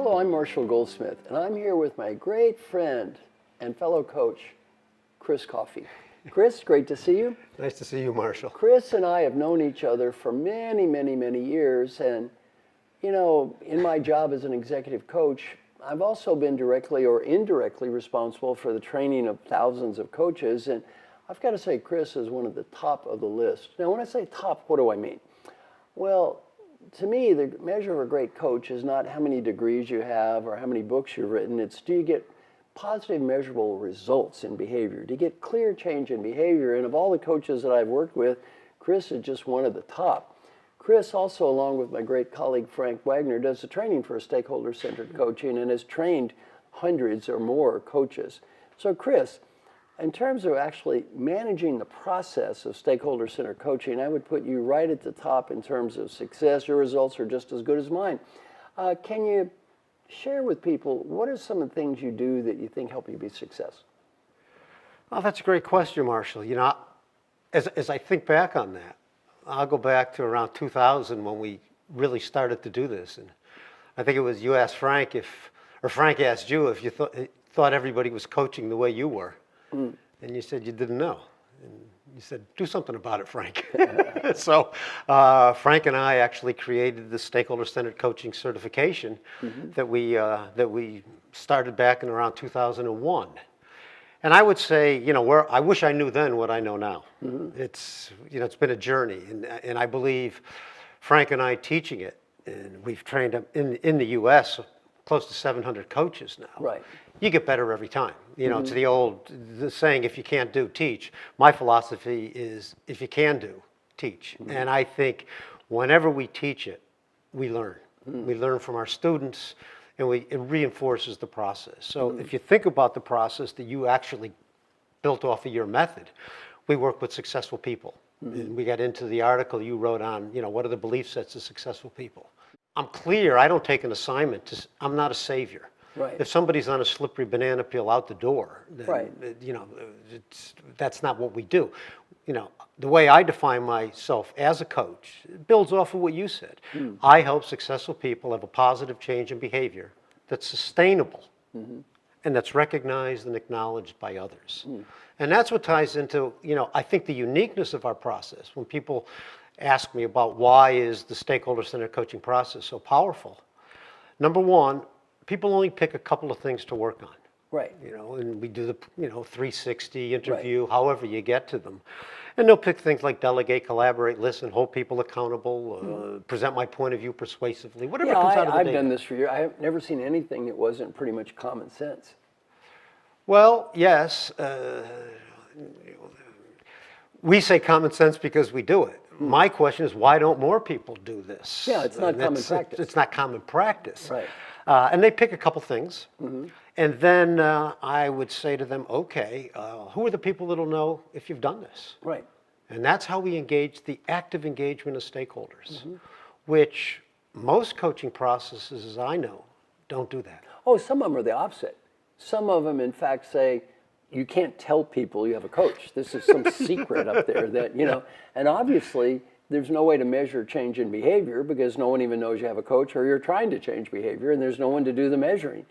Hello, I'm Marshall Goldsmith, and I'm here with my great friend and fellow coach, Chris Coffey. Chris, great to see you. Nice to see you, Marshall. Chris and I have known each other for many, many, many years, and you know, in my job as an executive coach, I've also been directly or indirectly responsible for the training of thousands of coaches, and I've got to say Chris is one of the top of the list. Now, when I say top, what do I mean? Well, to me, the measure of a great coach is not how many degrees you have or how many books you've written. It's, do you get positive, measurable results in behavior? Do you get clear change in behavior? And of all the coaches that I've worked with, Chris is just one of the top. Chris also, along with my great colleague Frank Wagner, does the training for Stakeholder Centered Coaching and has trained hundreds or more coaches. So Chris, in terms of actually managing the process of Stakeholder Centered Coaching, I would put you right at the top in terms of success. Your results are just as good as mine. Can you share with people, what are some of the things you do that you think help you be successful? Well, that's a great question, Marshall. You know, as I think back on that, I'll go back to around 2000 when we really started to do this. And I think it was you asked Frank or Frank asked you if you thought everybody was coaching the way you were. Mm. And you said you didn't know. And you said, do something about it, Frank. So Frank and I actually created the Stakeholder Centered Coaching certification that we started back in around 2001. And I would say, you know, I wish I knew then what I know now. It's been a journey, and I believe Frank and I teaching it, and we've trained in the U.S. close to 700 coaches now. Right. You get better every time. You know, it's the saying, if you can't do, teach. My philosophy is, if you can do, teach. And I think whenever we teach it, we learn. We learn from our students, and it reinforces the process. So if you think about the process that you actually built off of your method, we work with successful people. And we got into the article you wrote on, you know, what are the belief sets of successful people? I'm clear, I don't take an assignment. I'm not a savior. Right. If somebody's on a slippery banana peel out the door, then, right. You know, that's not what we do. You know, the way I define myself as a coach builds off of what you said. I help successful people have a positive change in behavior that's sustainable and that's recognized and acknowledged by others. And that's what ties into, you know, I think the uniqueness of our process. When people ask me about why is the Stakeholder Centered Coaching process so powerful, number one, people only pick a couple of things to work on. Right. You know, and we do the 360 interview, however you get to them. And they'll pick things like delegate, collaborate, listen, hold people accountable, present my point of view persuasively, whatever comes out of the I've data. done this for years. I have never seen anything that wasn't pretty much common sense. Well, yes. We say common sense because we do it. My question is, why don't more people do this? Yeah, it's not common practice. It's not common practice. Right. And they pick a couple things. And then I would say to them, okay, who are the people that'll know if you've done this? Right. And that's how we engage the active engagement of stakeholders, which most coaching processes, as I know, don't do that. Oh, some of them are the opposite. Some of them, in fact, say, you can't tell people you have a coach. This is some secret up there that, you know, and obviously there's no way to measure change in behavior because no one even knows you have a coach or you're trying to change behavior and there's no one to do the measuring.